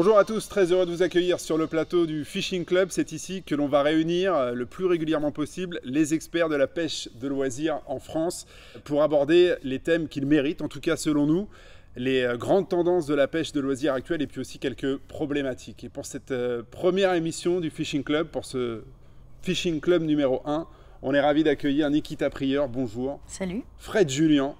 Bonjour à tous, très heureux de vous accueillir sur le plateau du Fishing Club. C'est ici que l'on va réunir le plus régulièrement possible les experts de la pêche de loisirs en France pour aborder les thèmes qu'ils méritent, en tout cas selon nous, les grandes tendances de la pêche de loisirs actuelle et puis aussi quelques problématiques. Et pour cette première émission du Fishing Club, pour ce Fishing Club numéro 1, on est ravis d'accueillir Nikita Prieur, bonjour. Salut. Fred Julien.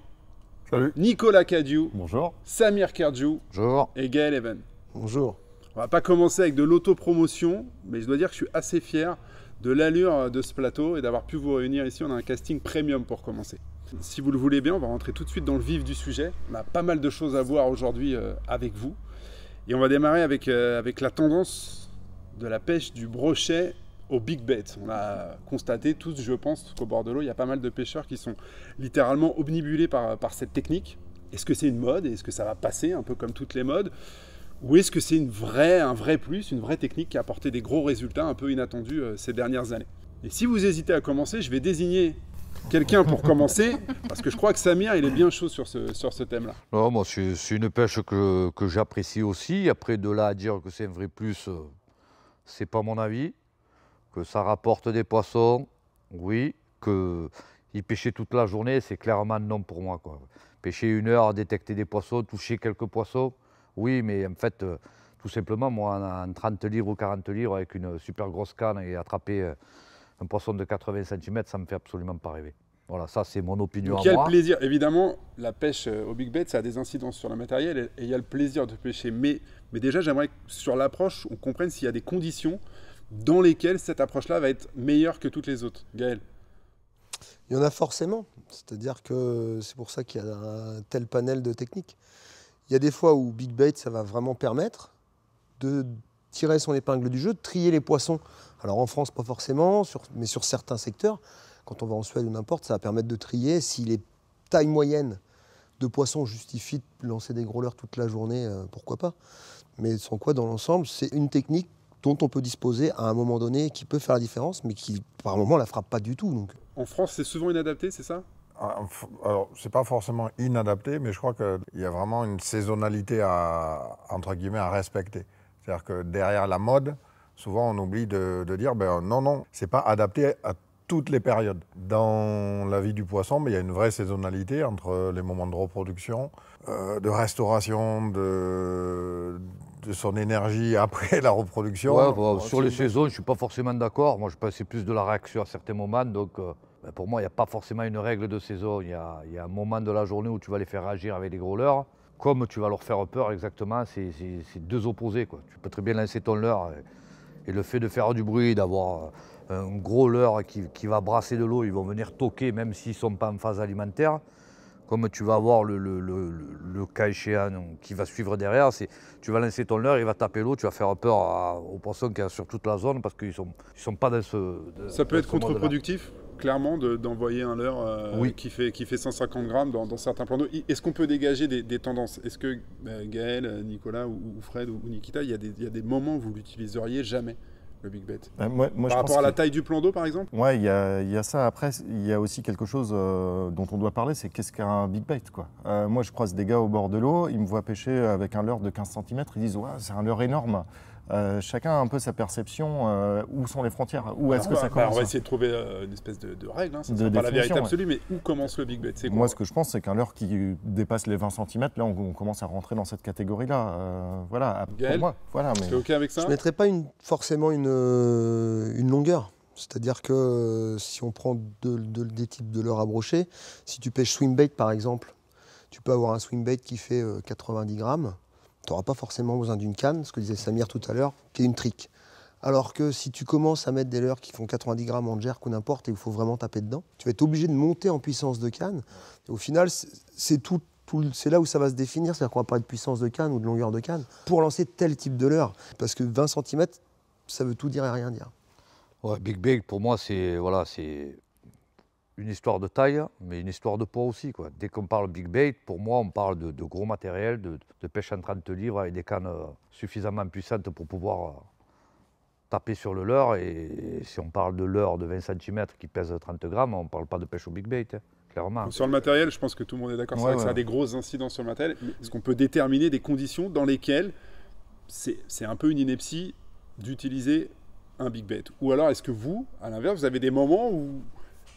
Salut. Nicolas Cadiou. Bonjour. Samir Kerdjou. Bonjour. Et Gaël Even. Bonjour. On va pas commencer avec de l'autopromotion, mais je dois dire que je suis assez fier de l'allure de ce plateau et d'avoir pu vous réunir ici. On a un casting premium pour commencer. Si vous le voulez bien, on va rentrer tout de suite dans le vif du sujet. On a pas mal de choses à voir aujourd'hui avec vous. Et on va démarrer avec la tendance de la pêche du brochet au big bait. On a constaté tous, je pense, qu'au bord de l'eau, il y a pas mal de pêcheurs qui sont littéralement obnubilés par cette technique. Est-ce que c'est une mode? Est-ce que ça va passer un peu comme toutes les modes? Ou est-ce que c'est un vrai plus, une vraie technique qui a apporté des gros résultats un peu inattendus ces dernières années? Et si vous hésitez à commencer, je vais désigner quelqu'un pour commencer, parce que je crois que Samir, il est bien chaud sur ce thème-là. Non, moi, c'est une pêche que j'apprécie aussi. Après, de là à dire que c'est un vrai plus, c'est pas mon avis. Que ça rapporte des poissons, oui. Que y pêcher toute la journée, c'est clairement non pour moi, quoi. Pêcher 1 heure, détecter des poissons, toucher quelques poissons, oui, mais en fait, tout simplement, moi, en 30 livres ou 40 livres, avec une super grosse canne et attraper un poisson de 80 cm, ça ne me fait absolument pas rêver. Voilà, ça, c'est mon opinion à moi. Il y a le plaisir. Évidemment, la pêche au big bait, ça a des incidences sur le matériel et il y a le plaisir de pêcher. Mais déjà, j'aimerais que sur l'approche, on comprenne s'il y a des conditions dans lesquelles cette approche-là va être meilleure que toutes les autres. Gaël? Il y en a forcément. C'est-à-dire que c'est pour ça qu'il y a un tel panel de techniques. Il y a des fois où big bait, ça va vraiment permettre de tirer son épingle du jeu, de trier les poissons. Alors en France, pas forcément, mais sur certains secteurs, quand on va en Suède ou n'importe, ça va permettre de trier. Si les tailles moyennes de poissons justifient de lancer des gros leurres toute la journée, pourquoi pas. Mais sans quoi, dans l'ensemble, c'est une technique dont on peut disposer à un moment donné qui peut faire la différence, mais qui, par moment, la frappe pas du tout. Donc. En France, c'est souvent inadapté, c'est ça? Alors, c'est pas forcément inadapté, mais je crois qu'il y a vraiment une saisonnalité entre guillemets, à respecter. C'est-à-dire que derrière la mode, souvent on oublie de dire non, c'est pas adapté à toutes les périodes. Dans la vie du poisson, il y a une vraie saisonnalité entre les moments de reproduction, de restauration, de son énergie après la reproduction. Ouais, sur les saisons, je ne suis pas forcément d'accord. Moi, je pensais plus de la réaction à certains moments. Donc, pour moi, il n'y a pas forcément une règle de saison. Il y a un moment de la journée où tu vas les faire réagir avec des gros leurres, comme tu vas leur faire peur exactement. C'est deux opposés, quoi. Tu peux très bien lancer ton leurre et le fait de faire du bruit, d'avoir un gros leurre qui va brasser de l'eau, ils vont venir toquer même s'ils ne sont pas en phase alimentaire. Comme tu vas avoir le cas échéant qui va suivre derrière, tu vas lancer ton leurre, il va taper l'eau, tu vas faire peur aux poissons qu'il y a sur toute la zone parce qu'ils sont pas dans ce. Ça peut être contre-productif, clairement, d'envoyer un leurre oui. qui fait 150 grammes dans certains plans d'eau. Est-ce qu'on peut dégager des tendances? Est-ce que Gaël, Nicolas ou Fred ou Nikita, il y a des moments où vous l'utiliseriez jamais, le big bait? Moi, par rapport à la taille du plan d'eau, par exemple? Oui, il y a ça. Après, il y a aussi quelque chose dont on doit parler, c'est qu'est-ce qu'un big bait, quoi. Moi, je croise des gars au bord de l'eau, ils me voient pêcher avec un leurre de 15 cm, ils disent ouais, c'est un leurre énorme. Chacun a un peu sa perception, où sont les frontières, où est-ce que ça commence? On va essayer de trouver une espèce de règle, hein. Ça ne sera pas la vérité absolue, mais où commence le big bait? Moi, ce que je pense, c'est qu'un leurre qui dépasse les 20 cm, là, on commence à rentrer dans cette catégorie-là. Voilà, Gaël, pour moi. Voilà, mais... tu es OK avec ça? Je ne mettrais pas forcément une longueur. C'est-à-dire que si on prend des types de leurres à brocher, si tu pêches swim bait, par exemple, tu peux avoir un swim bait qui fait 90 grammes. Tu n'auras pas forcément besoin d'une canne, ce que disait Samir tout à l'heure, qui est une trique. Alors que si tu commences à mettre des leurres qui font 90 grammes en jerk ou n'importe, et où il faut vraiment taper dedans, tu vas être obligé de monter en puissance de canne. Et au final, c'est là où ça va se définir, c'est-à-dire qu'on va parler de puissance de canne ou de longueur de canne, pour lancer tel type de leurre. Parce que 20 cm, ça veut tout dire et rien dire. Ouais, big bait, pour moi, c'est une histoire de taille, mais une histoire de poids aussi, quoi. Dès qu'on parle big bait, pour moi, on parle de gros matériel, de pêche en 30 livres avec des cannes suffisamment puissantes pour pouvoir taper sur le leurre. Et si on parle de leurre de 20 cm qui pèse 30 grammes, on ne parle pas de pêche au big bait, hein, clairement. Sur le matériel, je pense que tout le monde est d'accord. C'est vrai que ça a des grosses incidences sur le matériel. Est-ce qu'on peut déterminer des conditions dans lesquelles c'est un peu une ineptie d'utiliser un big bait. Ou alors, est-ce que vous, à l'inverse, vous avez des moments où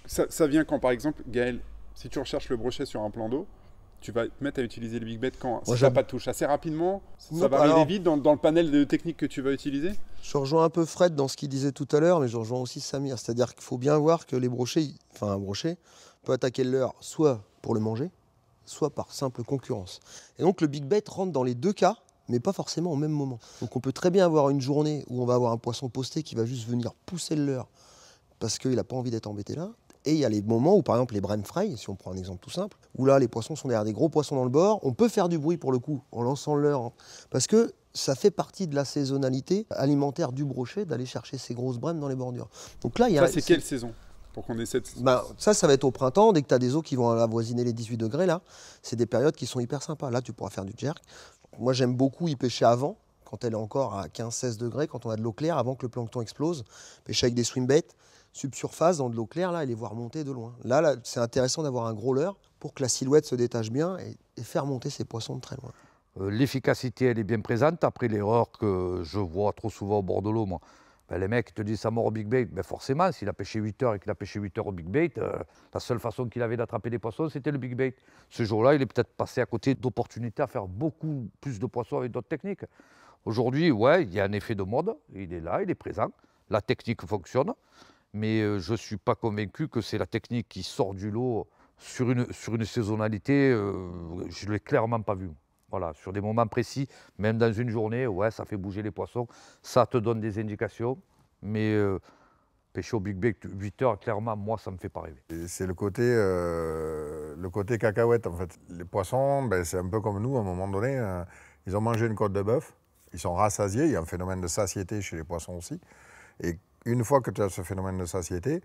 ça vient quand, par exemple, Gaël, si tu recherches le brochet sur un plan d'eau, tu vas te mettre à utiliser le big bait quand si tu n'as pas de touche assez rapidement, ça va arriver vite dans le panel de techniques que tu vas utiliser. Je rejoins un peu Fred dans ce qu'il disait tout à l'heure, mais je rejoins aussi Samir. C'est-à-dire qu'il faut bien voir que les brochets, enfin un brochet, peut attaquer le leurre soit pour le manger, soit par simple concurrence. Et donc le big bait rentre dans les deux cas, mais pas forcément au même moment. Donc on peut très bien avoir une journée où on va avoir un poisson posté qui va juste venir pousser le leurre parce qu'il n'a pas envie d'être embêté là. Et il y a les moments où, par exemple, les brem fry, si on prend un exemple tout simple, où là, les poissons sont derrière des gros poissons dans le bord, on peut faire du bruit pour le coup, en lançant le leurre, hein, parce que ça fait partie de la saisonnalité alimentaire du brochet d'aller chercher ces grosses brèmes dans les bordures. Donc là, il y a... Ça, c'est quelle saison pour qu'on ait cette... ça va être au printemps, dès que tu as des eaux qui vont avoisiner les 18 degrés, là, c'est des périodes qui sont hyper sympas. Là, tu pourras faire du jerk. Moi, j'aime beaucoup y pêcher avant, quand elle est encore à 15-16 degrés, quand on a de l'eau claire, avant que le plancton explose. Pêcher avec des swimbaits, subsurface, dans de l'eau claire, là, et les voir monter de loin. Là c'est intéressant d'avoir un gros leurre pour que la silhouette se détache bien et faire monter ces poissons de très loin. L'efficacité, elle est bien présente. Après, l'erreur que je vois trop souvent au bord de l'eau, moi, les mecs te disent ça mord au big bait. Ben forcément, s'il a pêché 8 heures et qu'il a pêché 8 heures au big bait, la seule façon qu'il avait d'attraper des poissons, c'était le big bait. Ce jour-là, il est peut-être passé à côté d'opportunités à faire beaucoup plus de poissons avec d'autres techniques. Aujourd'hui, ouais, il y a un effet de mode, il est là, il est présent. La technique fonctionne. Mais je ne suis pas convaincu que c'est la technique qui sort du lot sur une saisonnalité. Je ne l'ai clairement pas vu. Voilà, sur des moments précis, même dans une journée, ouais, ça fait bouger les poissons, ça te donne des indications. Mais pêcher au big bait 8 heures, clairement, moi, ça ne me fait pas rêver. C'est le côté cacahuète, en fait. Les poissons, ben, c'est un peu comme nous, à un moment donné, ils ont mangé une côte de bœuf, ils sont rassasiés, il y a un phénomène de satiété chez les poissons aussi. Et une fois que tu as ce phénomène de satiété,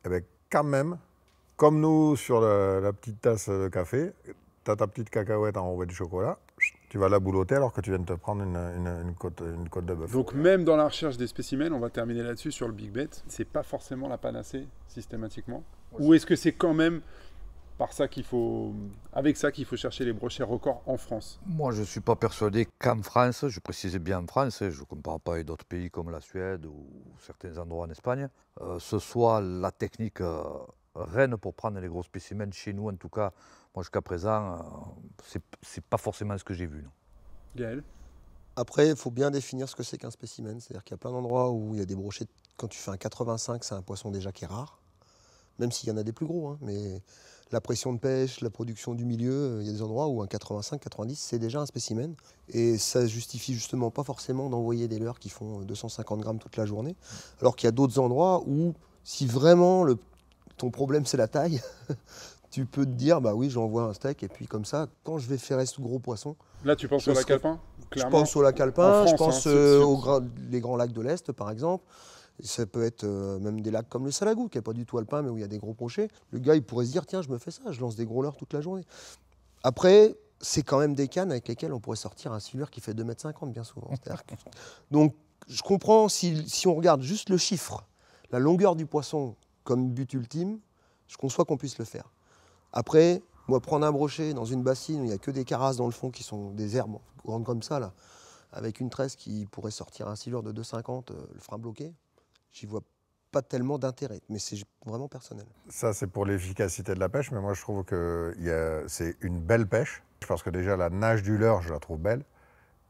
eh bien, quand même, comme nous sur la petite tasse de café, tu as ta petite cacahuète enrobée de chocolat, tu vas la boulotter alors que tu viens de te prendre une côte de bœuf. Donc même dans la recherche des spécimens, on va terminer là-dessus sur le big bait, c'est pas forcément la panacée systématiquement. Ou est-ce que c'est quand même avec ça qu'il faut chercher les brochets records en France? Moi, je ne suis pas persuadé qu'en France, je précisais bien en France, je ne compare pas avec d'autres pays comme la Suède ou certains endroits en Espagne, ce soit la technique reine pour prendre les gros spécimens. Chez nous, en tout cas, moi jusqu'à présent, c'est pas forcément ce que j'ai vu. Non. Gaël? Après, il faut bien définir ce que c'est qu'un spécimen. C'est-à-dire qu'il y a plein d'endroits où il y a des brochets. Quand tu fais un 85, c'est un poisson déjà qui est rare, même s'il y en a des plus gros, hein, mais la pression de pêche, la production du milieu, il y a des endroits où un 85, 90, c'est déjà un spécimen. Et ça justifie justement pas forcément d'envoyer des leurres qui font 250 grammes toute la journée. Alors qu'il y a d'autres endroits où, si vraiment ton problème c'est la taille, tu peux te dire, bah oui, j'envoie un steak et puis comme ça, quand je vais faire ce gros poisson... Là, tu penses au lac alpin? Je pense au lac alpin, je pense aux les grands lacs de l'Est, par exemple. Ça peut être même des lacs comme le Salagou, qui n'est pas du tout alpin, mais où il y a des gros brochets. Le gars, il pourrait se dire, tiens, je me fais ça, je lance des gros leurres toute la journée. Après, c'est quand même des cannes avec lesquelles on pourrait sortir un silure qui fait 2,50 m bien souvent. Donc, je comprends, si on regarde juste le chiffre, la longueur du poisson comme but ultime, je conçois qu'on puisse le faire. Après, moi, prendre un brochet dans une bassine où il n'y a que des carasses dans le fond qui sont des herbes grandes comme ça, là, avec une tresse qui pourrait sortir un silure de 2,50 m, le frein bloqué, j'y vois pas tellement d'intérêt, mais c'est vraiment personnel. Ça, c'est pour l'efficacité de la pêche, mais moi, je trouve que c'est une belle pêche. Parce que déjà, la nage du leurre, je la trouve belle.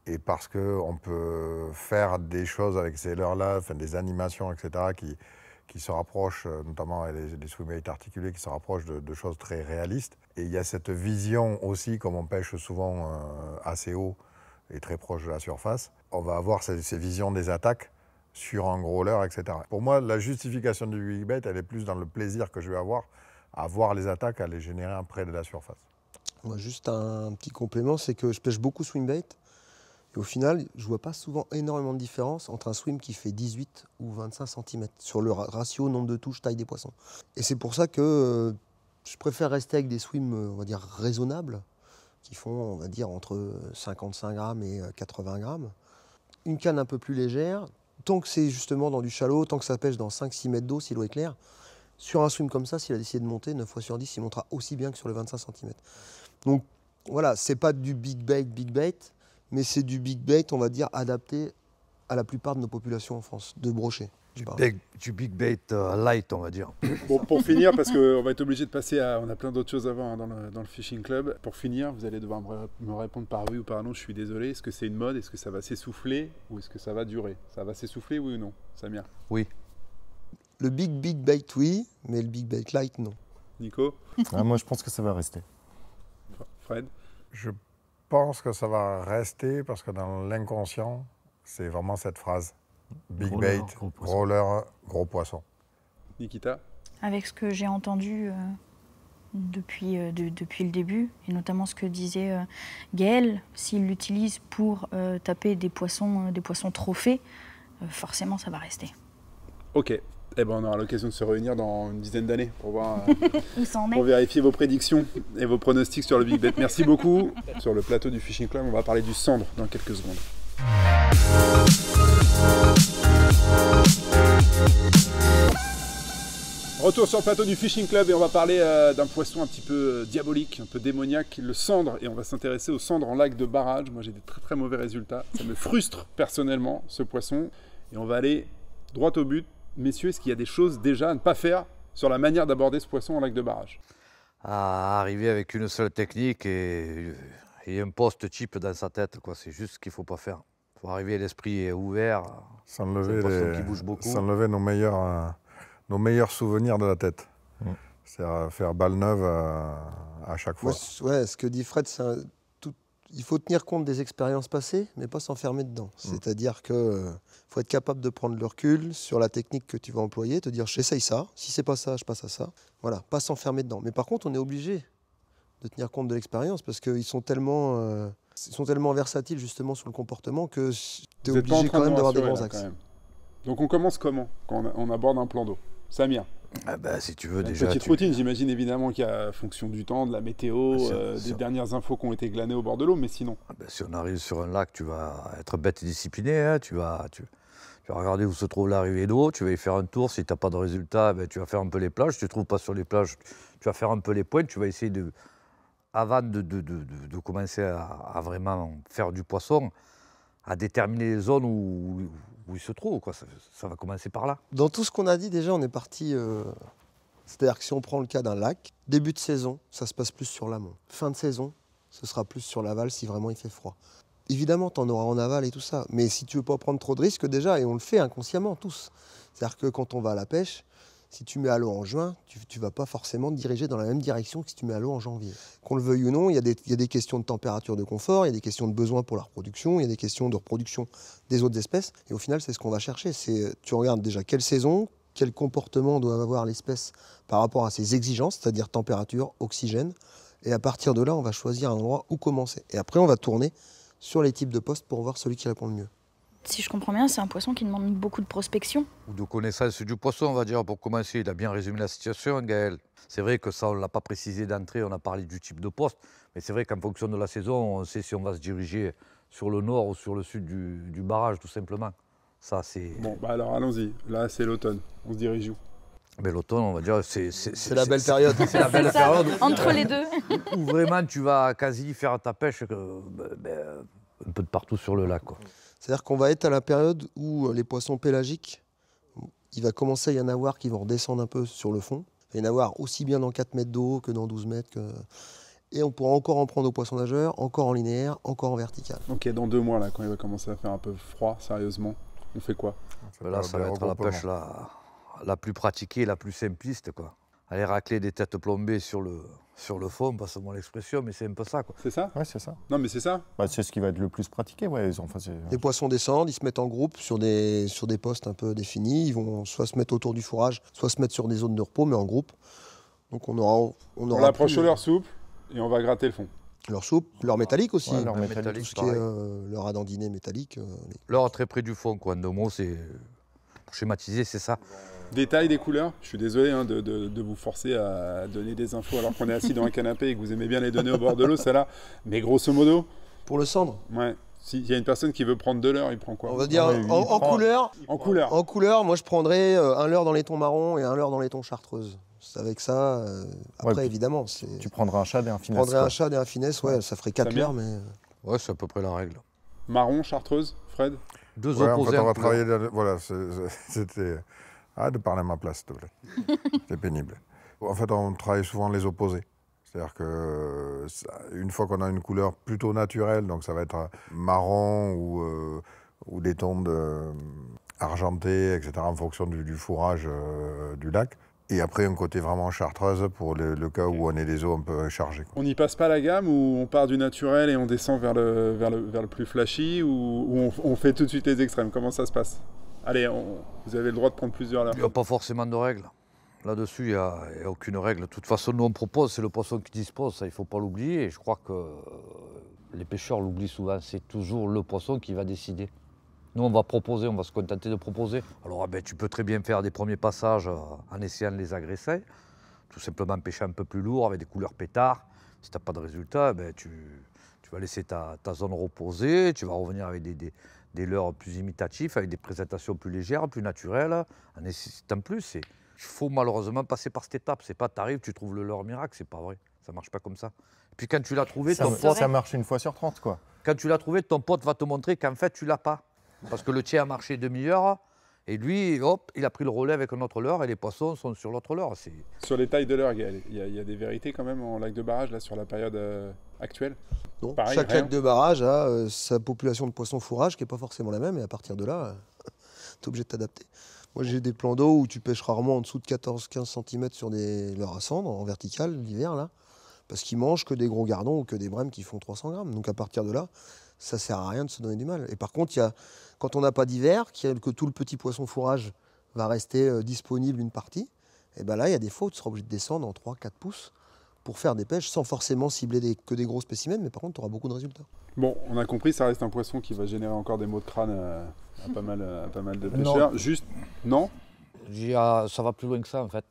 Et parce qu'on peut faire des choses avec ces leurres-là, enfin, des animations, etc., qui se rapprochent, notamment les swimbaits articulés, qui se rapprochent de choses très réalistes. Et il y a cette vision aussi, comme on pêche souvent assez haut et très proche de la surface, on va avoir ces visions des attaques sur un gros leurre, etc. Pour moi, la justification du big bait, elle est plus dans le plaisir que je vais avoir à voir les attaques, à les générer près de la surface. Moi, juste un petit complément, c'est que je pêche beaucoup swimbait. Et au final, je ne vois pas souvent énormément de différence entre un swim qui fait 18 ou 25 cm sur le ratio nombre de touches, taille des poissons. Et c'est pour ça que je préfère rester avec des swims, on va dire, raisonnables, qui font, on va dire, entre 55 grammes et 80 grammes. Une canne un peu plus légère, tant que c'est justement dans du shallow, tant que ça pêche dans 5-6 mètres d'eau, si l'eau est claire, sur un swim comme ça, s'il a décidé de monter, 9 fois sur 10, il montera aussi bien que sur le 25 cm. Donc voilà, c'est pas du big bait, mais c'est du big bait, on va dire, adapté à la plupart de nos populations en France, de brochet. Du big bait light, on va dire. Bon, pour finir, parce qu'on va être obligé de passer à... On a plein d'autres choses à voir dans le Fishing Club. Pour finir, vous allez devoir me répondre par oui ou par non, je suis désolé. Est-ce que c'est une mode? Est-ce que ça va s'essouffler? Ou est-ce que ça va durer? Ça va s'essouffler, oui ou non, Samir? Oui. Le big bait, oui, mais le big bait light, non. Nico? Moi, je pense que ça va rester. Fred? Je pense que ça va rester parce que dans l'inconscient, c'est vraiment cette phrase. Big Gros bait, leurre, gros poisson. gros leurre, gros poisson. Nikita? Avec ce que j'ai entendu depuis le début, et notamment ce que disait Gaël, s'il l'utilise pour taper des poissons trophées, forcément ça va rester. Ok. Eh ben, on aura l'occasion de se réunir dans une dizaine d'années pour voir, Où ça en pour est? vérifier vos prédictions et vos pronostics sur le Big Bet. Merci beaucoup. Sur le plateau du Fishing Club, on va parler du cendre dans quelques secondes. Retour sur le plateau du Fishing Club et on va parler d'un poisson un petit peu diabolique, un peu démoniaque, le cendre. Et on va s'intéresser au cendre en lac de barrage. Moi j'ai des très très mauvais résultats. Ça me frustre personnellement ce poisson. Et on va aller droit au but. Messieurs, est-ce qu'il y a des choses déjà à ne pas faire sur la manière d'aborder ce poisson en lac de barrage? À arriver avec une seule technique et un poste type dans sa tête, quoi. C'est juste ce qu'il ne faut pas faire. Il faut arriver, l'esprit ouvert. S'enlever poisson qui bouge beaucoup. nos meilleurs souvenirs de la tête. C'est-à-dire faire balle neuve à chaque fois. Ouais, ce que dit Fred, il faut tenir compte des expériences passées, mais pas s'enfermer dedans. C'est-à-dire qu'il faut être capable de prendre le recul sur la technique que tu vas employer, te dire j'essaye ça, si c'est pas ça, je passe à ça. Voilà, pas s'enfermer dedans. Mais par contre, on est obligé de tenir compte de l'expérience parce qu'ils sont tellement versatiles justement sur le comportement que tu es Vous êtes pas en obligé train quand de même nous d'avoir des rassurer, bons là, axes. quand même. Donc on commence comment quand on aborde un plan d'eau? Samir? Ah ben, si tu veux Une déjà. petite routine, j'imagine évidemment qu'il y a fonction du temps, de la météo, des dernières infos qui ont été glanées au bord de l'eau, mais sinon. Ah ben, si on arrive sur un lac, tu vas être bête et discipliné. Hein. Tu vas regarder où se trouve l'arrivée d'eau, tu vas y faire un tour. Si tu n'as pas de résultat, ben, tu vas faire un peu les plages. Si tu ne trouves pas sur les plages, tu vas faire un peu les pointes. Tu vas essayer avant de commencer à vraiment faire du poisson, à déterminer les zones où il se trouve, quoi. Ça va commencer par là. Dans tout ce qu'on a dit déjà, on est parti. C'est-à-dire que si on prend le cas d'un lac, début de saison, ça se passe plus sur l'amont. Fin de saison, ce sera plus sur l'aval si vraiment il fait froid. Évidemment, tu en auras en aval et tout ça, mais si tu veux pas prendre trop de risques déjà, et on le fait inconsciemment tous. C'est-à-dire que quand on va à la pêche, si tu mets à l'eau en juin, tu vas pas forcément te diriger dans la même direction que si tu mets à l'eau en janvier. Qu'on le veuille ou non, il y a des questions de température de confort, il y a des questions de besoin pour la reproduction, il y a des questions de reproduction des autres espèces. Et au final, c'est ce qu'on va chercher. Tu regardes déjà quelle saison, quel comportement doit avoir l'espèce par rapport à ses exigences, c'est-à-dire température, oxygène. Et à partir de là, on va choisir un endroit où commencer. Et après, on va tourner sur les types de postes pour voir celui qui répond le mieux. Si je comprends bien, c'est un poisson qui demande beaucoup de prospection. Ou de connaissance du poisson, on va dire, pour commencer. Il a bien résumé la situation, Gaël. C'est vrai que ça, on ne l'a pas précisé d'entrée, on a parlé du type de poste. Mais c'est vrai qu'en fonction de la saison, on sait si on va se diriger sur le nord ou sur le sud du barrage, tout simplement. Ça, c'est... Bon, bah alors allons-y. Là, c'est l'automne. On se dirige où? Mais l'automne, on va dire, c'est la belle période. C'est la belle période Entre les deux. où vraiment tu vas quasi faire ta pêche un peu de partout sur le lac, quoi. C'est-à-dire qu'on va être à la période où les poissons pélagiques, il va commencer à y en avoir qui vont redescendre un peu sur le fond. Il va y en avoir aussi bien dans 4 mètres d'eau que dans 12 mètres. Et on pourra encore en prendre aux poissons nageurs, encore en linéaire, encore en vertical. Ok, dans 2 mois, là, quand il va commencer à faire un peu froid, sérieusement, on fait quoi? Là, ça va être la pêche la plus pratiquée, la plus simpliste, quoi. Aller racler des têtes plombées sur le fond, passe-moi l'expression, mais c'est un peu ça, quoi. C'est ça? Ouais, c'est ça. Non, mais c'est ça. Bah, c'est ce qui va être le plus pratiqué, ouais. Enfin, Les poissons descendent, ils se mettent en groupe sur des postes un peu définis. Ils vont soit se mettre autour du fourrage, soit se mettre sur des zones de repos, mais en groupe. Donc on aura approche leur soupe et on va gratter le fond. leur soupe, leur métallique aussi. Ouais, leur Tout métallique, ce qui est leur adandiné métallique. L'or très près du fond, quoi. En 2 mots, c'est... Pour schématiser, c'est ça. Détail des couleurs, je suis désolé de vous forcer à donner des infos alors qu'on est assis dans un canapé et que vous aimez bien les donner au bord de l'eau, celle-là. Mais grosso modo, Pour le cendre, ouais. S'il y a une personne qui veut prendre de l'heure, il prend quoi? on va dire Ouais, il en prend- couleur. En couleur. En couleur, moi je prendrais un leurre dans les tons marrons et un leurre dans les tons chartreuses. C'est avec ça, après puis évidemment, tu prendras un shad et un je finesse. prendrais quoi. un shad et un finesse, ouais, ça ferait 4 Samir leurres, mais Ouais, c'est à peu près la règle. Marron, chartreuse, Fred? Deux Ouais, en opposés fait, on en va couleur. travailler. Voilà, c'était. Arrête de parler à ma place, s'il te plaît. C'est pénible. En fait, on travaille souvent les opposés. C'est-à-dire que une fois qu'on a une couleur plutôt naturelle, donc ça va être marron ou des tons argentés, etc., en fonction du fourrage du lac. Et après, un côté vraiment chartreuse pour le cas où on est des eaux un peu chargées. On n'y passe pas la gamme ou on part du naturel et on descend vers le plus flashy ou on fait tout de suite les extrêmes? Comment ça se passe? Allez, vous avez le droit de prendre plusieurs là. Il n'y a pas forcément de règles. Là-dessus, il n'y a aucune règle. De toute façon, nous, on propose, c'est le poisson qui dispose, ça, il ne faut pas l'oublier. Et je crois que les pêcheurs l'oublient souvent. C'est toujours le poisson qui va décider. Nous, on va proposer, on va se contenter de proposer. Alors, tu peux très bien faire des premiers passages en essayant de les agresser. Tout simplement pêcher un peu plus lourd, avec des couleurs pétards. Si tu n'as pas de résultat, tu vas laisser ta zone reposer. Tu vas revenir avec des leurres plus imitatifs, avec des présentations plus légères, plus naturelles. En nécessitant plus, il faut malheureusement passer par cette étape. C'est pas t'arrives, tu trouves le leurre miracle, c'est pas vrai. Ça marche pas comme ça. Et puis quand tu l'as trouvé, Ça marche une fois sur 30, quoi. quand tu l'as trouvé, ton pote va te montrer qu'en fait, tu l'as pas. Parce que le tien a marché demi-heure, et lui, hop, il a pris le relais avec un autre leurre, et les poissons sont sur l'autre leurre. Sur les tailles de leurre, il y a des vérités quand même en lac de barrage là sur la période actuelle? Non, Pareil, chaque rien. lac de barrage a sa population de poissons fourrage qui n'est pas forcément la même, et à partir de là, tu es obligé de t'adapter. Moi, j'ai des plans d'eau où tu pêches rarement en dessous de 14-15 cm sur des leurres à cendre, en vertical, l'hiver, là, parce qu'ils mangent que des gros gardons ou que des brèmes qui font 300 grammes. Donc à partir de là, ça sert à rien de se donner du mal. Et par contre, quand on n'a pas d'hiver, que tout le petit poisson fourrage va rester disponible une partie, et ben là, il y a des fois où tu seras obligé de descendre en 3-4 pouces pour faire des pêches sans forcément cibler que des gros spécimens, mais par contre, tu auras beaucoup de résultats. Bon, on a compris, ça reste un poisson qui va générer encore des maux de crâne à pas mal de pêcheurs. Juste, non? Ça va plus loin que ça, en fait.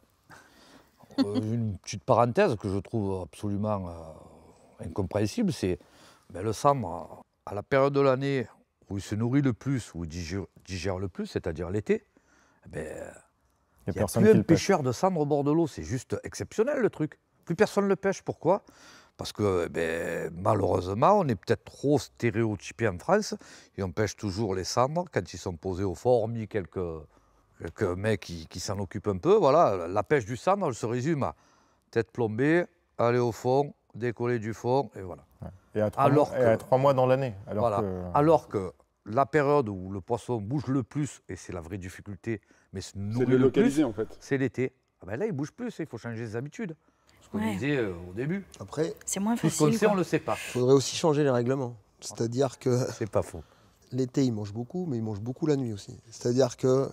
Une petite parenthèse que je trouve absolument incompréhensible, c'est le sandre, à la période de l'année où il se nourrit le plus, où il digère le plus, c'est-à-dire l'été, il n'y a plus un pêcheur de sandre au bord de l'eau. C'est juste exceptionnel, le truc. Plus personne ne le pêche. Pourquoi? Parce que malheureusement, on est peut-être trop stéréotypé en France et on pêche toujours les sandres quand ils sont posés au fond, hormis quelques mecs qui s'en occupent un peu. Voilà, la pêche du sandre, elle se résume à tête plombée, aller au fond, décoller du fond, et voilà. Ouais. Et à 3 mois dans l'année. Alors que la période où le poisson bouge le plus, et c'est la vraie difficulté, mais se C'est nourrit de le le localiser plus, en fait. c'est l'été. Là, il bouge plus, il faut changer ses habitudes. Ce qu'on Ouais. disait au début. Après, C'est moins Tout ce qu'on facile. sait, on quoi. ne le sait pas. il faudrait aussi changer les règlements. C'est-à-dire que C'est pas faux. l'été, ils mangent beaucoup, mais ils mangent beaucoup la nuit aussi. C'est-à-dire que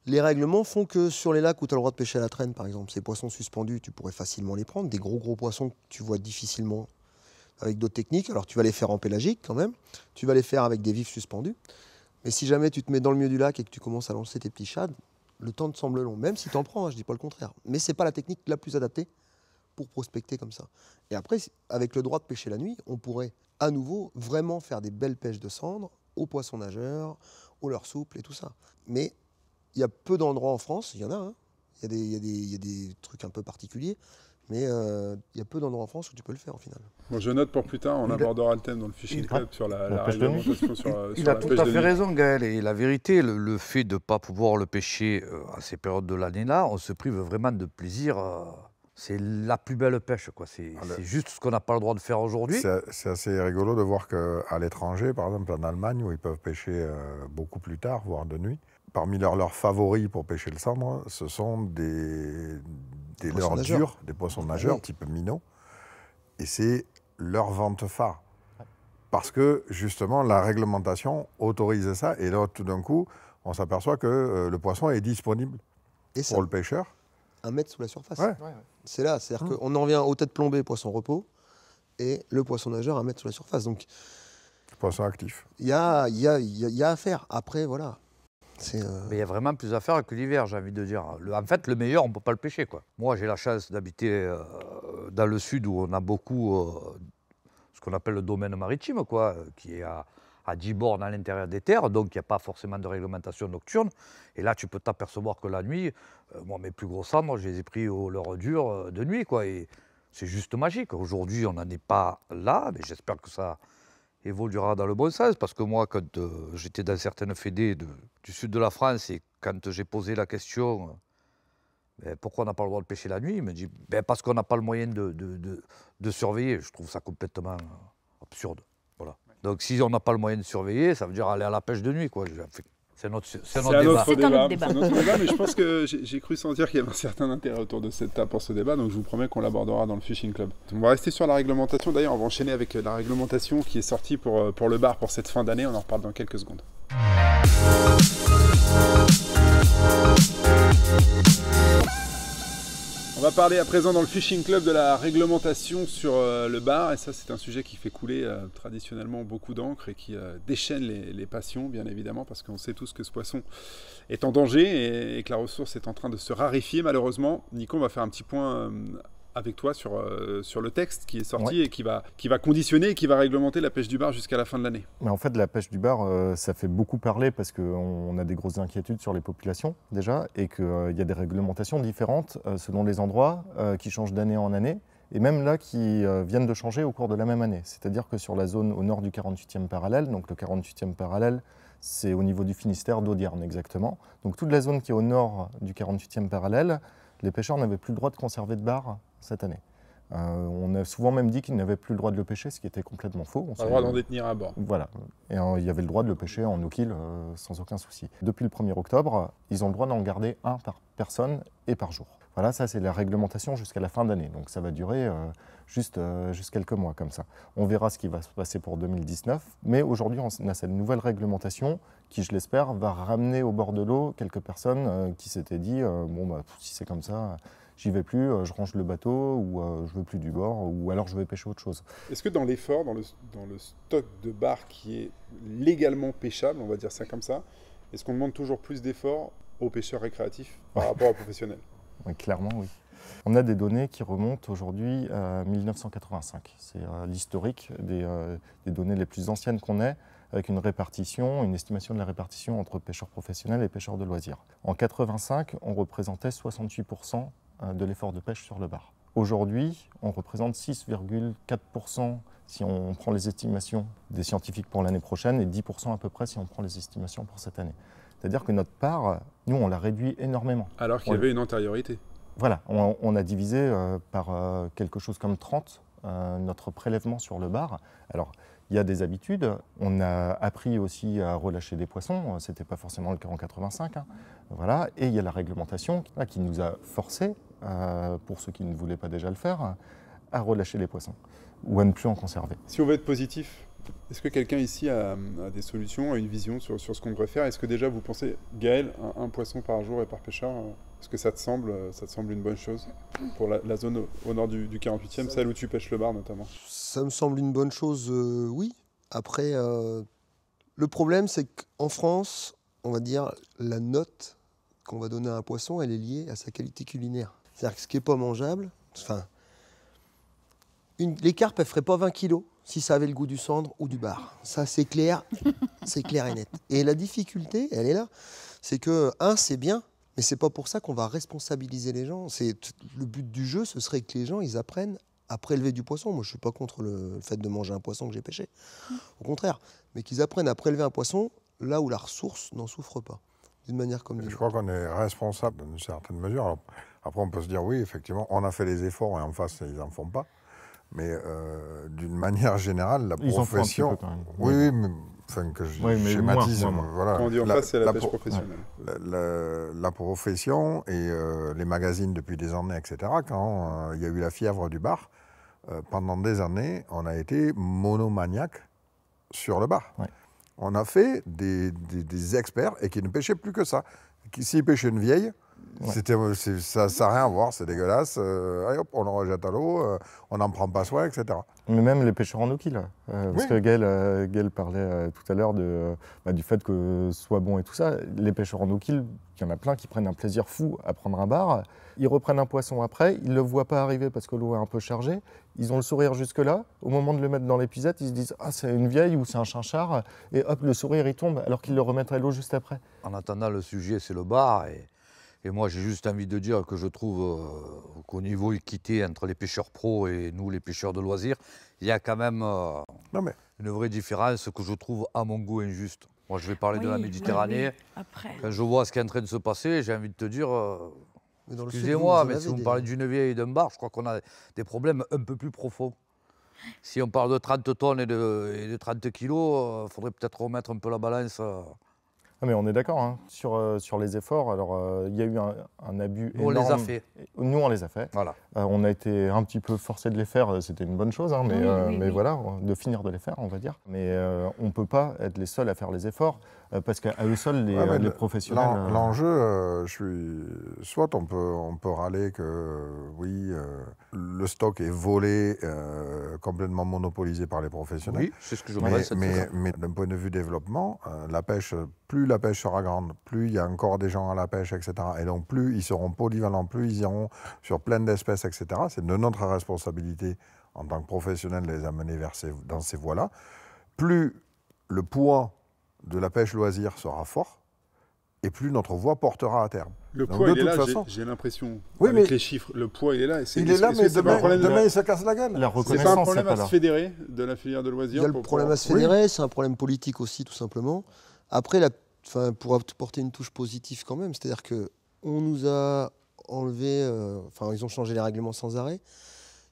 les règlements font que sur les lacs où tu as le droit de pêcher à la traîne, par exemple, ces poissons suspendus, tu pourrais facilement les prendre. Des gros poissons que tu vois difficilement avec d'autres techniques. Alors tu vas les faire en pélagique quand même. Tu vas les faire avec des vifs suspendus. Mais si jamais tu te mets dans le milieu du lac et que tu commences à lancer tes petits shads, le temps te semble long. Même si tu en prends, je ne dis pas le contraire. Mais ce n'est pas la technique la plus adaptée pour prospecter comme ça. Et après, avec le droit de pêcher la nuit, on pourrait à nouveau vraiment faire des belles pêches de cendre aux poissons nageurs, aux leurres souples et tout ça. Mais il y a peu d'endroits en France, il y en a, hein. Il y a des trucs un peu particuliers, mais il y a peu d'endroits en France où tu peux le faire au final. Bon, je note pour plus tard, on abordera le thème dans le Fishing Club sur la pêche de nuit. réglementation sur Il sur a la tout pêche à de fait nuit. raison, Gaël. Et la vérité, le fait de ne pas pouvoir le pêcher à ces périodes de l'année-là, on se prive vraiment de plaisir. C'est la plus belle pêche, quoi. C'est juste ce qu'on n'a pas le droit de faire aujourd'hui. C'est assez rigolo de voir qu'à l'étranger, par exemple en Allemagne, où ils peuvent pêcher beaucoup plus tard, voire de nuit, parmi leurs favoris pour pêcher le sandre, ce sont des leurres nageurs. durs, des poissons nageurs, Oui. type minot. Et c'est leur vente phare. Parce que, justement, la réglementation autorise ça. Et là, tout d'un coup, on s'aperçoit que le poisson est disponible Et ça, pour le pêcheur. 1 mètre sous la surface. Ouais. C'est là, c'est-à-dire qu'on en revient aux têtes plombées, poisson repos, et le poisson nageur 1 mètre sous la surface. Donc Poisson actif. il y a à faire. Après, voilà. Mais il y a vraiment plus à faire que l'hiver, j'ai envie de dire. En fait, le meilleur, on ne peut pas le pêcher, quoi. Moi, j'ai la chance d'habiter dans le sud où on a beaucoup ce qu'on appelle le domaine maritime, quoi, qui est à 10 bornes à l'intérieur des terres, donc il n'y a pas forcément de réglementation nocturne. Et là, tu peux t'apercevoir que la nuit, moi, mes plus gros sandres, je les ai pris au leurre dur de nuit, quoi. Et c'est juste magique. Aujourd'hui, on n'en est pas là, mais j'espère que ça évoluera dans le bon sens. Parce que moi, quand j'étais dans certaines fédés du sud de la France, et quand j'ai posé la question, pourquoi on n'a pas le droit de pêcher la nuit, il me dit, parce qu'on n'a pas le moyen de surveiller. Je trouve ça complètement absurde. Voilà. Donc si on n'a pas le moyen de surveiller, ça veut dire aller à la pêche de nuit, quoi. C'est un autre débat. C'est un autre débat. C'est un autre débat, mais je pense que j'ai cru sentir qu'il y avait un certain intérêt autour de cette table pour ce débat, donc je vous promets qu'on l'abordera dans le Fishing Club. On va rester sur la réglementation. D'ailleurs, on va enchaîner avec la réglementation qui est sortie pour le bar pour cette fin d'année. On en reparle dans quelques secondes. On va parler à présent dans le Fishing Club de la réglementation sur le bar, et ça c'est un sujet qui fait couler traditionnellement beaucoup d'encre et qui déchaîne les passions, bien évidemment, parce qu'on sait tous que ce poisson est en danger et que la ressource est en train de se raréfier malheureusement. Nico, on va faire un petit point avec toi sur le texte qui est sorti et qui va conditionner et qui va réglementer la pêche du bar jusqu'à la fin de l'année. Mais en fait, la pêche du bar, ça fait beaucoup parler parce qu'on a des grosses inquiétudes sur les populations déjà et qu'il y a des réglementations différentes selon les endroits qui changent d'année en année et même là qui viennent de changer au cours de la même année. C'est-à-dire que sur la zone au nord du 48e parallèle, donc le 48e parallèle, c'est au niveau du Finistère d'Audierne exactement. Donc toute la zone qui est au nord du 48e parallèle, les pêcheurs n'avaient plus le droit de conserver de bar cette année. On a souvent même dit qu'ils n'avaient plus le droit de le pêcher, ce qui était complètement faux. On a le droit d'en détenir à bord. Voilà. Et il y avait le droit de le pêcher en no-kill sans aucun souci. Depuis le 1er octobre, ils ont le droit d'en garder un par personne et par jour. Voilà, ça c'est la réglementation jusqu'à la fin d'année. Donc ça va durer juste quelques mois comme ça. On verra ce qui va se passer pour 2019. Mais aujourd'hui, on a cette nouvelle réglementation qui, je l'espère, va ramener au bord de l'eau quelques personnes qui s'étaient dit si c'est comme ça, j'y vais plus, je range le bateau, ou je veux plus du bord, ou alors je vais pêcher autre chose. Est-ce que dans l'effort, dans le stock de bar qui est légalement pêchable, on va dire ça comme ça, est-ce qu'on demande toujours plus d'efforts aux pêcheurs récréatifs par rapport aux professionnels ? Oui, clairement, oui. On a des données qui remontent aujourd'hui à 1985. C'est l'historique des données les plus anciennes qu'on ait, avec une estimation de la répartition entre pêcheurs professionnels et pêcheurs de loisirs. En 85, on représentait 68% de l'effort de pêche sur le bar. Aujourd'hui, on représente 6,4% si on prend les estimations des scientifiques pour l'année prochaine et 10% à peu près si on prend les estimations pour cette année. C'est-à-dire que notre part, nous, on l'a réduit énormément. Alors qu'il y avait une antériorité. Voilà, on a divisé par quelque chose comme 30 notre prélèvement sur le bar. Alors, il y a des habitudes. On a appris aussi à relâcher des poissons. Ce n'était pas forcément le cas en 85. Voilà. Et il y a la réglementation qui nous a forcés, pour ceux qui ne voulaient pas déjà le faire, à relâcher les poissons ou à ne plus en conserver. Si on veut être positif, est-ce que quelqu'un ici a des solutions, a une vision sur ce qu'on devrait faire ? Est-ce que déjà vous pensez, Gaël, un poisson par jour et par pêcheur, est-ce que ça te semble une bonne chose pour la zone au nord du 48e, celle où tu pêches le bar notamment ? Ça me semble une bonne chose, oui. Après, le problème, c'est qu'en France, on va dire, la note qu'on va donner à un poisson, elle est liée à sa qualité culinaire. C'est-à-dire que ce qui n'est pas mangeable, les carpes, elles ne feraient pas 20 kilos si ça avait le goût du cendre ou du bar. Ça, c'est clair et net. Et la difficulté, elle est là. C'est que, c'est bien, mais c'est pas pour ça qu'on va responsabiliser les gens. Le but du jeu, ce serait que les gens, ils apprennent à prélever du poisson. Moi, je ne suis pas contre le fait de manger un poisson que j'ai pêché. Au contraire. Mais qu'ils apprennent à prélever un poisson là où la ressource n'en souffre pas. D'une manière comme d'une autre. Je crois qu'on est responsable d'une certaine mesure. Alors, après, on peut se dire, oui, effectivement, on a fait les efforts et en face, ils n'en font pas. Mais d'une manière générale, la profession... Oui, mais que je schématise. Voilà. Quand on dit en face, c'est la pêche professionnelle. La profession et les magazines depuis des années, etc., quand il y a eu la fièvre du bar, pendant des années, on a été monomaniaque sur le bar. Ouais. On a fait des experts et qui ne pêchaient plus que ça. S'ils pêchaient une vieille, ça n'a rien à voir, c'est dégueulasse. Allez, hop, on le rejette à l'eau, on n'en prend pas soin, etc. Mais même les pêcheurs en no-kill. Parce que Gaël parlait tout à l'heure du fait que ce soit bon et tout ça. Les pêcheurs en no-kill, il y en a plein qui prennent un plaisir fou à prendre un bar. Ils reprennent un poisson après, ils ne le voient pas arriver parce que l'eau est un peu chargée. Ils ont le sourire jusque-là. Au moment de le mettre dans l'épuisette, ils se disent « Ah, c'est une vieille ou c'est un chinchard ». Et hop, le sourire, il tombe alors qu'ils le remettent à l'eau juste après. En attendant, le sujet, c'est le bar. Et Et moi, j'ai juste envie de dire que je trouve qu'au niveau équité entre les pêcheurs pros et nous, les pêcheurs de loisirs, il y a quand même une vraie différence que je trouve à mon goût injuste. Moi, je vais parler de la Méditerranée. Oui. Après. Quand je vois ce qui est en train de se passer, j'ai envie de te dire, dans le excusez-moi, sud, mais si vous me parlez d'une vieille et d'un bar, je crois qu'on a des problèmes un peu plus profonds. Si on parle de 30 tonnes et de 30 kilos, il faudrait peut-être remettre un peu la balance. Ah, mais on est d'accord hein, sur les efforts. Alors, il y a eu un abus énorme. On les a fait. Nous, on les a fait. Voilà. On a été un petit peu forcés de les faire. C'était une bonne chose, hein, mais voilà, de finir de les faire, on va dire. Mais on ne peut pas être les seuls à faire les efforts parce qu'à eux seuls, les professionnels... L'enjeu, soit on peut râler que, oui, le stock est volé, complètement monopolisé par les professionnels. Oui, c'est ce que je pense. Mais d'un point de vue développement, la pêche, plus la pêche sera grande, plus il y a encore des gens à la pêche, etc. Et donc plus ils seront polyvalents, plus ils iront sur plein d'espèces, etc. C'est de notre responsabilité en tant que professionnels de les amener dans ces voies-là. Plus le poids de la pêche loisir sera fort, et plus notre voie portera à terme. Le donc, poids, il est là, façon, j'ai l'impression, oui, avec mais les chiffres, le poids, il est là. Il est là, mais demain, il se casse la gueule. C'est pas un problème à se fédérer de la filière de loisirs. Il y a le problème à se fédérer, c'est un problème politique aussi, tout simplement. Après, pour apporter une touche positive quand même, c'est-à-dire qu'on nous a enlevé, ils ont changé les règlements sans arrêt.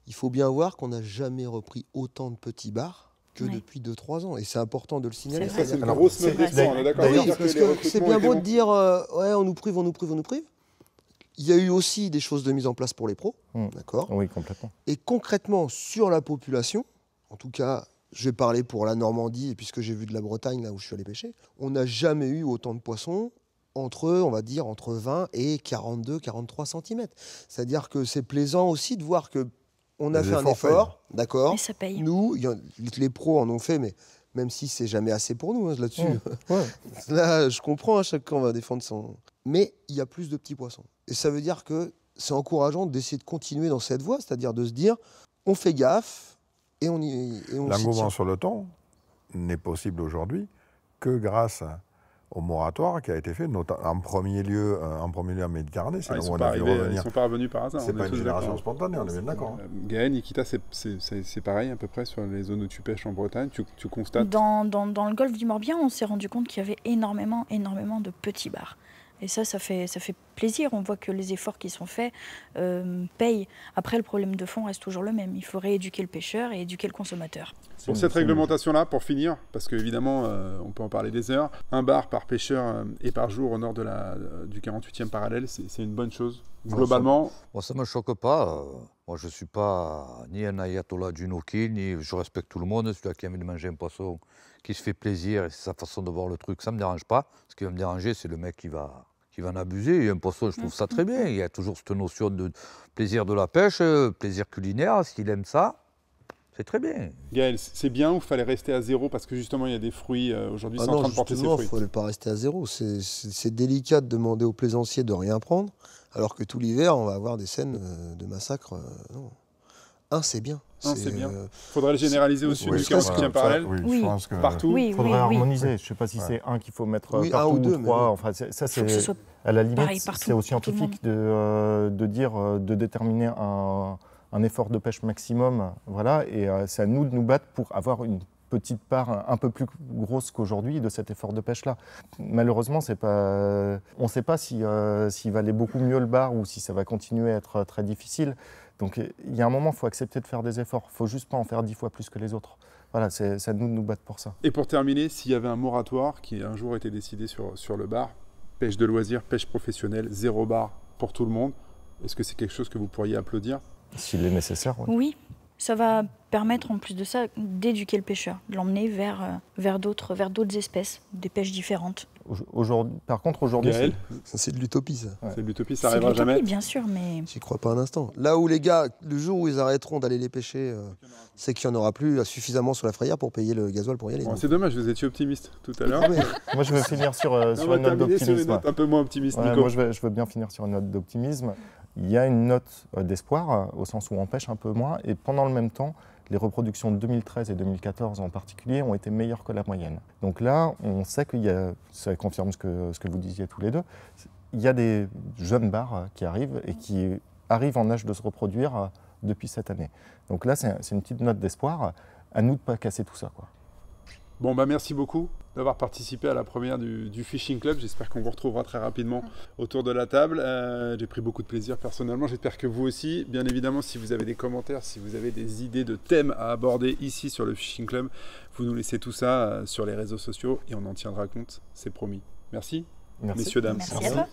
Il faut bien voir qu'on n'a jamais repris autant de petits bars que depuis 2-3 ans. Et c'est important de le signaler. Ça, c'est une grosse note d'espoir, on est d'accord. Oui, parce que c'est bien beau de dire ouais, on nous prive. Il y a eu aussi des choses de mise en place pour les pros, d'accord ? Oui, complètement. Et concrètement, sur la population, en tout cas, je vais parler pour la Normandie, et puisque j'ai vu de la Bretagne, là où je suis allé pêcher, on n'a jamais eu autant de poissons entre 20 et 42, 43 cm. C'est-à-dire que c'est plaisant aussi de voir que on a fait un effort, d'accord. Mais ça paye. Nous, les pros en ont fait, mais même si c'est jamais assez pour nous là-dessus. Ouais. Là, je comprends, chacun va défendre son... Mais il y a plus de petits poissons. Et ça veut dire que c'est encourageant d'essayer de continuer dans cette voie, c'est-à-dire de se dire, on fait gaffe et on l'engouement sur le thon n'est possible aujourd'hui que grâce au moratoire qui a été fait, en premier lieu en Méditerranée. C'est ils ne sont pas revenus par hasard. C'est pas une génération spontanée, on est bien d'accord. Gaël, Nikita, c'est pareil à peu près sur les zones où tu pêches en Bretagne, tu constates. Dans le golfe du Morbihan, on s'est rendu compte qu'il y avait énormément de petits bars. Et ça fait plaisir. On voit que les efforts qui sont faits payent. Après, le problème de fond reste toujours le même. Il faut rééduquer le pêcheur et éduquer le consommateur. Pour cette réglementation-là, pour finir, parce qu'évidemment, on peut en parler des heures, un bar par pêcheur et par jour au nord du 48e parallèle, c'est une bonne chose. Globalement... Moi, ça ne me choque pas. Moi, je ne suis pas ni un ayatollah du no-kill, ni je respecte tout le monde. Celui qui a envie de manger un poisson qui se fait plaisir, et c'est sa façon de voir le truc, ça ne me dérange pas. Ce qui va me déranger, c'est le mec qui va en abuser. Et un poisson, je trouve ça très bien. Il y a toujours cette notion de plaisir de la pêche, plaisir culinaire. S'il aime ça, c'est très bien. Gaël, c'est bien ou il fallait rester à zéro parce que justement, il y a des fruits, aujourd'hui, c'est en train de porter ses fruits. Non, il ne fallait pas rester à zéro. C'est délicat de demander aux plaisanciers de rien prendre, alors que tout l'hiver, on va avoir des scènes de massacre. Non. C'est bien. C'est bien. Il faudrait le généraliser au sud du 48e parallèle. Oui, je pense que partout. Il faudrait harmoniser. Je ne sais pas si c'est un qu'il faut mettre partout un ou deux, ou trois. Enfin, ça, c'est à la limite, c'est aux scientifiques de déterminer un effort de pêche maximum. Voilà, et c'est à nous de nous battre pour avoir une petite part un peu plus grosse qu'aujourd'hui de cet effort de pêche-là. Malheureusement, on ne sait pas s'il va aller beaucoup mieux le bar ou si ça va continuer à être très difficile. Donc il y a un moment, il faut accepter de faire des efforts. Il ne faut juste pas en faire 10 fois plus que les autres. Voilà, c'est à nous de nous battre pour ça. Et pour terminer, s'il y avait un moratoire qui un jour était décidé sur le bar, pêche de loisirs, pêche professionnelle, 0 bar pour tout le monde, est-ce que c'est quelque chose que vous pourriez applaudir ? S'il est nécessaire, oui. Oui, ça va permettre en plus de ça d'éduquer le pêcheur, de l'emmener vers d'autres espèces, des pêches différentes. Par contre, aujourd'hui, c'est de l'utopie, ça. Ouais. C'est de l'utopie, ça n'arrivera jamais. Bien sûr, mais... J'y crois pas un instant. Là où les gars, le jour où ils arrêteront d'aller les pêcher, c'est qu'il n'y en aura plus suffisamment sur la frayère pour payer le gasoil pour y aller. Bon, c'est dommage, vous étiez optimiste tout à l'heure. Moi, je veux finir sur une note d'optimisme. Un peu moins optimiste, Nico. Moi, je veux bien finir sur une note d'optimisme. Il y a une note d'espoir, au sens où on pêche un peu moins, et pendant le même temps, les reproductions de 2013 et 2014 en particulier ont été meilleures que la moyenne. Donc là, on sait qu'il y a, ça confirme ce que vous disiez tous les deux, il y a des jeunes bars qui arrivent et qui arrivent en âge de se reproduire depuis cette année. Donc là, c'est une petite note d'espoir. À nous de ne pas casser tout ça, quoi. Bon, bah merci beaucoup d'avoir participé à la première du Fishing Club. J'espère qu'on vous retrouvera très rapidement autour de la table. J'ai pris beaucoup de plaisir personnellement. J'espère que vous aussi. Bien évidemment, si vous avez des commentaires, si vous avez des idées de thèmes à aborder ici sur le Fishing Club, vous nous laissez tout ça sur les réseaux sociaux et on en tiendra compte, c'est promis. Merci, Merci. messieurs, dames. Merci à toi.